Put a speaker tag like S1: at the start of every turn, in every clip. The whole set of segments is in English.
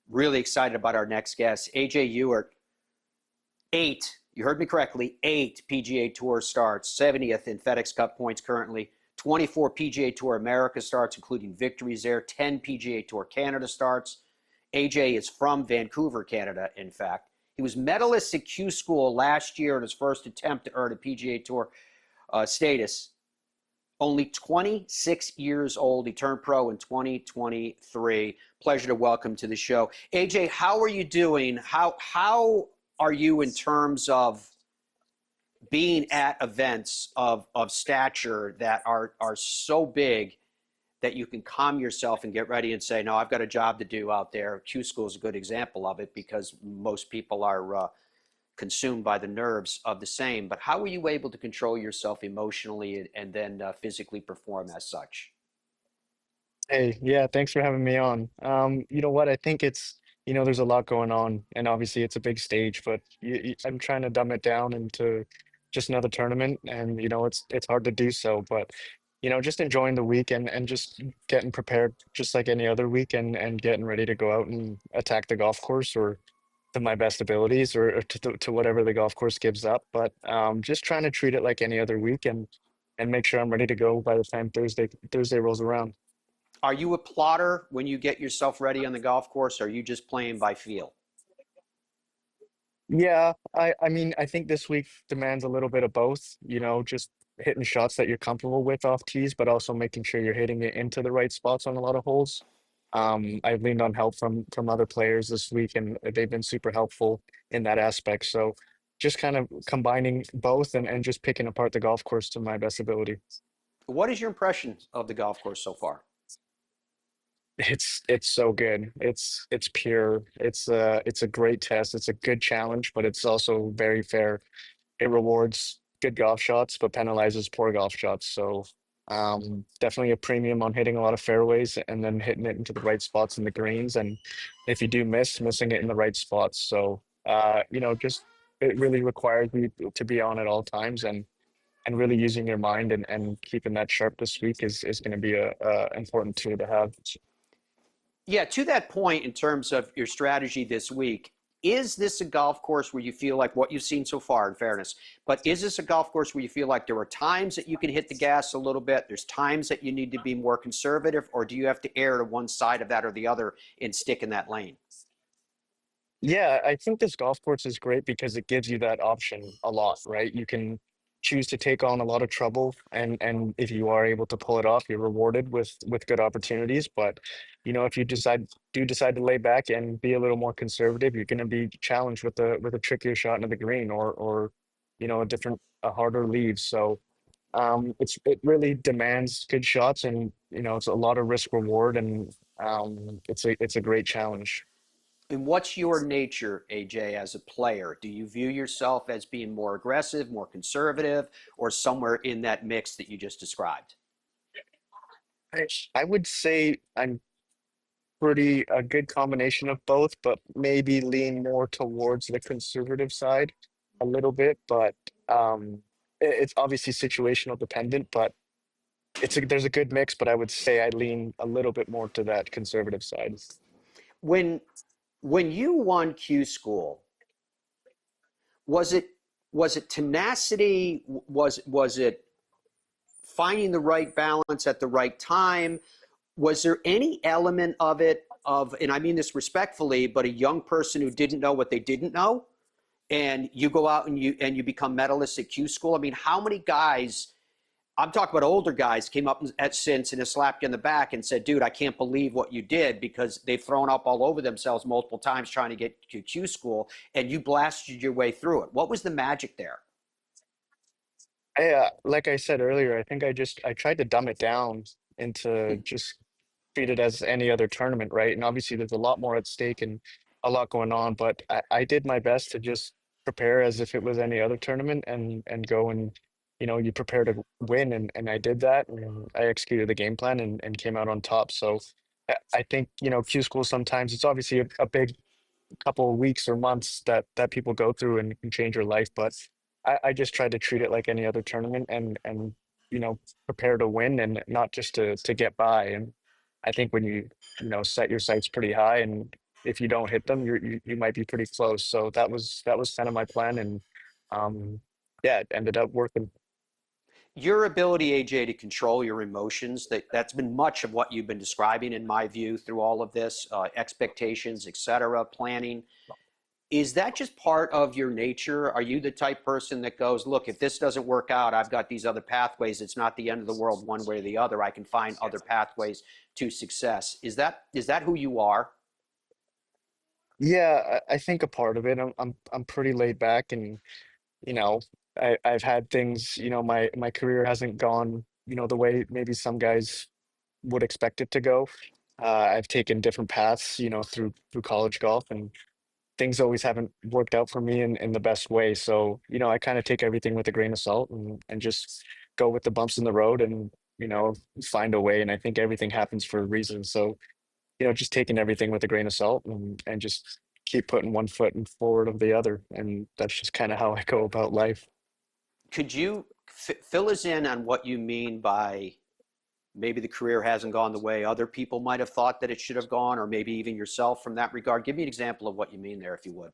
S1: Really excited about our next guest, AJ Ewart. You heard me correctly, 8 PGA Tour starts, 70th in FedEx Cup points currently, 24 PGA Tour Americas starts, including victories there, 10 PGA Tour Canada starts. AJ is from Vancouver, Canada, in fact. He was medalist at Q School last year in his first attempt to earn a PGA Tour status. Only 26 years old. He turned pro in 2023. Pleasure to welcome to the show. AJ, how are you doing? How are you in terms of being at events of stature that are so big that you can calm yourself and get ready and say, no, I've got a job to do out there. Q School is a good example of it because most people are consumed by the nerves of the same. But how were you able to control yourself emotionally and then physically perform as such?
S2: Hey, yeah, thanks for having me on. You know what? I think there's a lot going on, and obviously it's a big stage, but I'm trying to dumb it down into just another tournament, and it's hard to do so, but just enjoying the week and just getting prepared, just like any other week, and getting ready to go out and attack the golf course or to my best abilities or to whatever the golf course gives up. But just trying to treat it like any other week and make sure I'm ready to go by the time Thursday rolls around.
S1: Are you a plotter when you get yourself ready on the golf course, or are you just playing by feel?
S2: Yeah, I mean, I think this week demands a little bit of both, just hitting shots that you're comfortable with off tees, but also making sure you're hitting it into the right spots on a lot of holes. I've leaned on help from other players this week, and they've been super helpful in that aspect. So just kind of combining both and just picking apart the golf course to my best ability.
S1: What is your impression of the golf course so far?
S2: It's so good. It's pure. It's a great test. It's a good challenge, but it's also very fair. It rewards good golf shots, but penalizes poor golf shots. So definitely a premium on hitting a lot of fairways and then hitting it into the right spots in the greens. And if you do missing it in the right spots. So just it really requires you to be on at all times and really using your mind and keeping that sharp this week is going to be a important tool to have.
S1: Yeah, to that point, in terms of your strategy this week, is this a golf course where you feel like what you've seen so far, in fairness, but is this a golf course where you feel like there are times that you can hit the gas a little bit, there's times that you need to be more conservative, or do you have to err to one side of that or the other and stick in that lane?
S2: Yeah, I think this golf course is great because it gives you that option a lot, right? You can choose to take on a lot of trouble, and if you are able to pull it off, you're rewarded with good opportunities. But if you decide to lay back and be a little more conservative, you're going to be challenged with a trickier shot into the green or a harder lead. So it really demands good shots, and it's a lot of risk reward, and it's a great challenge.
S1: And what's your nature, AJ, as a player? Do you view yourself as being more aggressive, more conservative, or somewhere in that mix that you just described?
S2: I I would say I'm pretty a good combination of both, but maybe lean more towards the conservative side a little bit. But it's obviously situational dependent, but there's a good mix, but I would say I lean a little bit more to that conservative side.
S1: When when you won Q School, was it tenacity? Was it finding the right balance at the right time? Was there any element of it of, and I mean this respectfully, but a young person who didn't know what they didn't know, and you go out and you become medalists at Q School? I mean, how many guys? I'm talking about older guys came up at since and have slapped you in the back and said, dude, I can't believe what you did, because they've thrown up all over themselves multiple times trying to get to Q School, and you blasted your way through it. What was the magic there?
S2: Like I said earlier, I think I tried to dumb it down into just treat it as any other tournament, right? And obviously there's a lot more at stake and a lot going on, but I did my best to just prepare as if it was any other tournament and go and you prepare to win, and I did that, and I executed the game plan and came out on top. So I think Q school sometimes it's obviously a big couple of weeks or months that people go through and can change your life. But I just try to treat it like any other tournament and prepare to win and not just to get by. And I think when you set your sights pretty high and if you don't hit them, you might be pretty close. So that was kind of my plan, and um, yeah, it ended up working.
S1: Your ability, AJ, to control your emotions, that's been much of what you've been describing in my view through all of this, expectations, etc., planning. Is that just part of your nature? Are you the type person that goes, look, if this doesn't work out, I've got these other pathways. It's not the end of the world one way or the other. I can find other pathways to success. Is that who you are?
S2: Yeah, I think a part of it. I'm pretty laid back, and you know, I've had things. My career hasn't gone the way maybe some guys would expect it to go. I've taken different paths, through college golf, and things always haven't worked out for me in the best way. So, I kind of take everything with a grain of salt, and just go with the bumps in the road, and, find a way. And I think everything happens for a reason. So, just taking everything with a grain of salt, and just keep putting one foot in forward of the other. And that's just kind of how I go about life.
S1: Could you fill us in on what you mean by maybe the career hasn't gone the way other people might have thought that it should have gone, or maybe even yourself from that regard? Give me an example of what you mean there, if you would.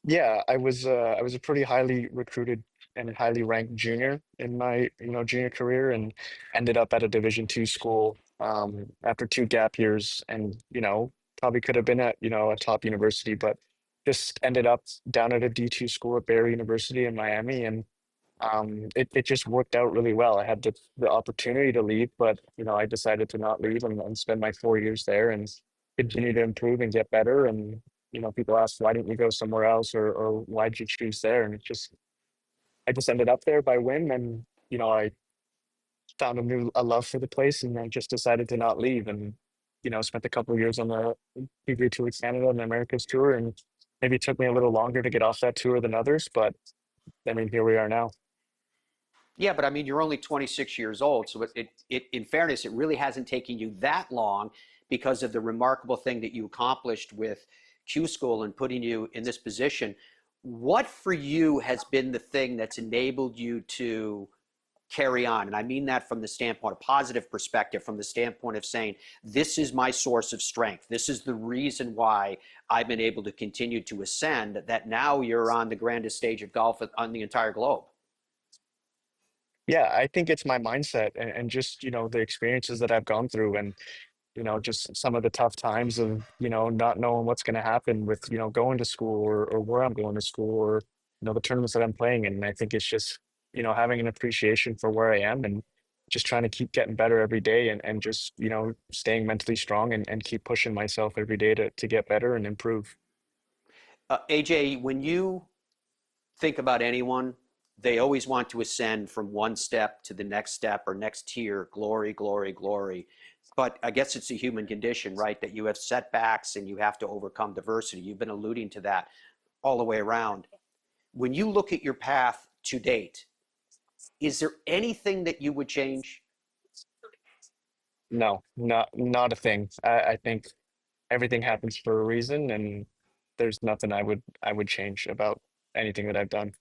S2: Yeah, I was a pretty highly recruited and highly ranked junior in my junior career, and ended up at a Division II school after 2 gap years, and probably could have been at a top university, but just ended up down at a D2 school at Barry University in Miami, and it just worked out really well. I had the opportunity to leave, but I decided to not leave, and spend my 4 years there, and continue to improve and get better. And people ask, why didn't you go somewhere else, or why did you choose there? And I just ended up there by whim, and I found a love for the place, and I just decided to not leave, and spent a couple of years on the PGA Tour Canada and the Americas tour, and maybe it took me a little longer to get off that tour than others, but I mean, here we are now.
S1: Yeah, but I mean, you're only 26 years old, so in fairness, it really hasn't taken you that long because of the remarkable thing that you accomplished with Q School and putting you in this position. What for you has been the thing that's enabled you to carry on? And I mean that from the standpoint, a positive perspective, from the standpoint of saying, this is my source of strength. This is the reason why I've been able to continue to ascend, that now you're on the grandest stage of golf on the entire globe.
S2: Yeah, I think it's my mindset, and just, the experiences that I've gone through, and, just some of the tough times of, not knowing what's going to happen with, going to school, or where I'm going to school, or, the tournaments that I'm playing in. And I think it's just, having an appreciation for where I am, and just trying to keep getting better every day, and just, staying mentally strong, and keep pushing myself every day to get better and improve.
S1: AJ, when you think about anyone, they always want to ascend from one step to the next step or next tier, glory, glory, glory. But I guess it's a human condition, right? That you have setbacks and you have to overcome diversity. You've been alluding to that all the way around. When you look at your path to date, is there anything that you would change?
S2: No, not a thing. I think everything happens for a reason, and there's nothing I would change about anything that I've done.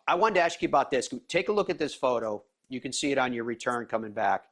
S1: I wanted to ask you about this. Take a look at this photo. You can see it on your return coming back,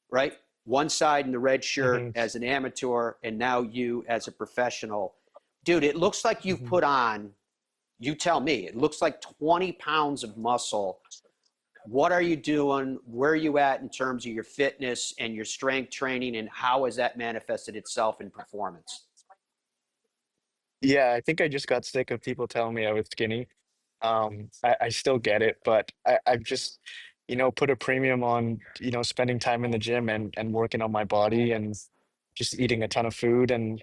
S1: right? One side in the red shirt
S2: Hmm.
S1: as an amateur, and now you as a professional. Dude, it looks like you've
S2: Hmm.
S1: put on, you tell me, it looks like 20 pounds of muscle. What are you doing? Where are you at in terms of your fitness and your strength training, and how has that manifested itself in performance?
S2: Yeah, I think I just got sick of people telling me I was skinny. I still get it, but I've just, put a premium on, spending time in the gym, and working on my body, and just eating a ton of food. And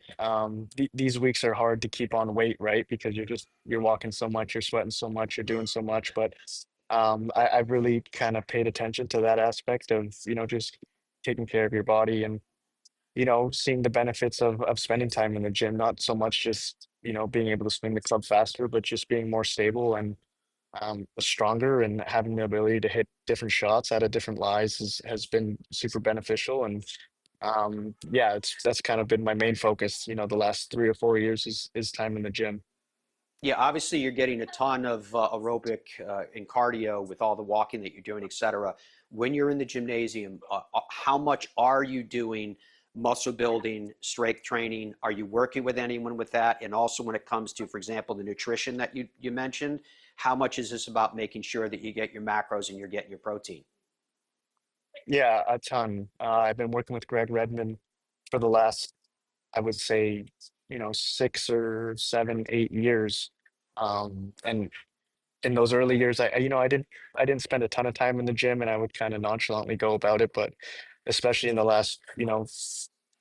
S2: these weeks are hard to keep on weight, right? Because you're walking so much, you're sweating so much, you're doing so much. But I've really kind of paid attention to that aspect of, just taking care of your body, and seeing the benefits of spending time in the gym, not so much just, being able to swing the club faster, but just being more stable, and stronger, and having the ability to hit different shots out of different lies has been super beneficial. And yeah, that's kind of been my main focus, the last 3 or 4 years is time in the gym.
S1: Yeah, obviously you're getting a ton of aerobic and cardio with all the walking that you're doing, et cetera. When you're in the gymnasium, how much are you doing muscle building, strength training? Are you working with anyone with that? And also when it comes to, for example, the nutrition that you mentioned, how much is this about making sure that you get your macros and you're getting your protein?
S2: Yeah, a ton. I've been working with Greg Redmond for the last, I would say, 6 or 7, 8 years. And in those early years, I didn't spend a ton of time in the gym, and I would kind of nonchalantly go about it. But especially in the last,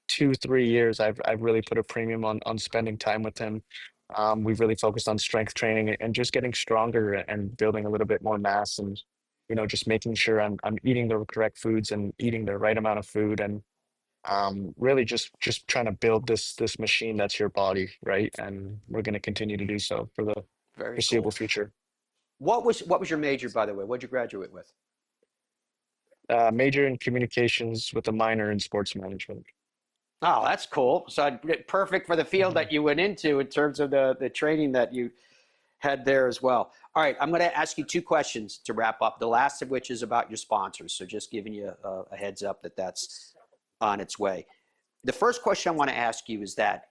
S2: 2, 3 years, I've really put a premium on spending time with him. We've really focused on strength training and just getting stronger and building a little bit more mass, and just making sure I'm eating the correct foods and eating the right amount of food, and really just trying to build this machine that's your body, right? And we're going to continue to do so for the
S1: Very
S2: foreseeable
S1: cool.
S2: future.
S1: What was your major, by the way? What'd you graduate with?
S2: Major in communications with a minor in sports management.
S1: Oh, that's cool. So perfect for the field
S2: Mhm.
S1: that you went into in terms of the training that you had there as well. All right, I'm going to ask you two questions to wrap up. The last of which is about your sponsors. So just giving you a heads up that that's on its way. The first question I want to ask you is that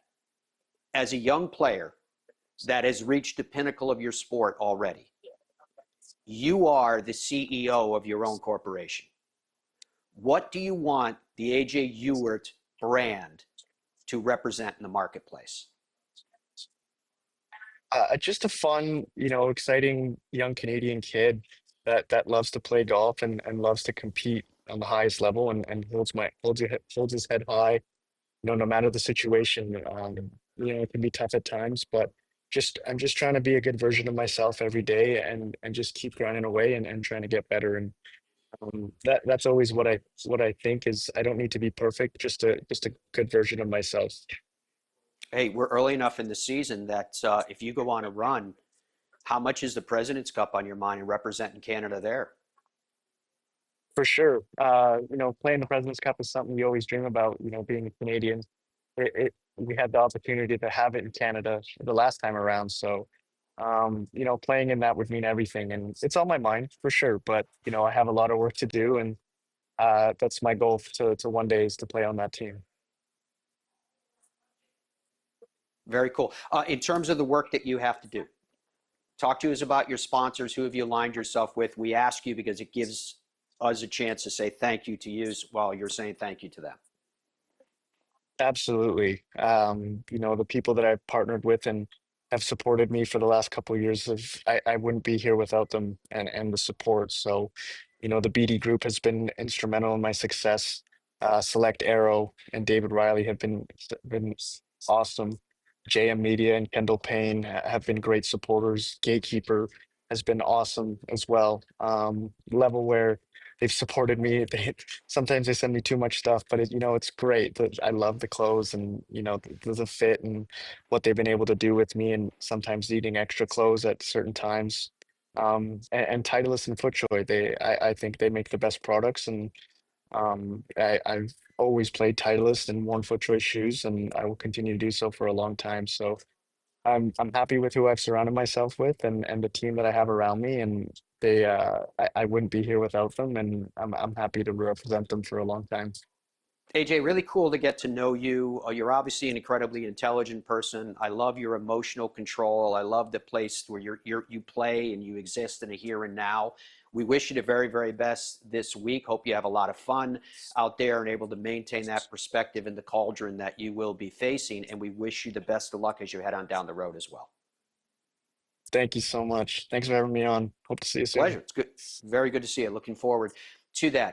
S1: as a young player that has reached the pinnacle of your sport already, you are the CEO of your own corporation. What do you want the AJ Ewart brand to represent in the marketplace?
S2: Just a fun, exciting young Canadian kid that loves to play golf and loves to compete on the highest level, and holds his head high, no matter the situation. It can be tough at times, but I'm just trying to be a good version of myself every day, and just keep grinding away, and trying to get better. And that's always what I think is I don't need to be perfect, just a good version of myself.
S1: Hey, we're early enough in the season that if you go on a run, how much is the President's Cup on your mind and representing Canada there?
S2: For sure. Playing the President's Cup is something we always dream about, being a Canadian. We had the opportunity to have it in Canada the last time around. So, playing in that would mean everything. And it's on my mind for sure. But, I have a lot of work to do. And that's my goal to one day is to play on that team.
S1: Very cool. In terms of the work that you have to do, talk to us about your sponsors. Who have you aligned yourself with? We ask you because it gives us a chance to say thank you to you while you're saying thank you to them.
S2: Absolutely. The people that I've partnered with and have supported me for the last couple of years I wouldn't be here without them and the support. So, the BD group has been instrumental in my success. Select Arrow and David Riley have been awesome. JM Media and Kendall Payne have been great supporters. Gatekeeper has been awesome as well. Levelware, they've supported me. Sometimes they send me too much stuff, but it's great. I love the clothes and the fit and what they've been able to do with me, and sometimes needing extra clothes at certain times. And Titleist and FootJoy, I think they make the best products, and I've always played Titleist and worn FootJoy shoes, and I will continue to do so for a long time. So I'm happy with who I've surrounded myself with, and the team that I have around me, and I wouldn't be here without them, and I'm happy to represent them for a long time.
S1: AJ, really cool to get to know you. You're obviously an incredibly intelligent person. I love your emotional control. I love the place where you play and you exist in a here and now. We wish you the very, very best this week. Hope you have a lot of fun out there and able to maintain that perspective in the cauldron that you will be facing. And we wish you the best of luck as you head on down the road as well.
S2: Thank you so much. Thanks for having me on. Hope to see you soon.
S1: Pleasure. It's good. Very good to see you. Looking forward to that.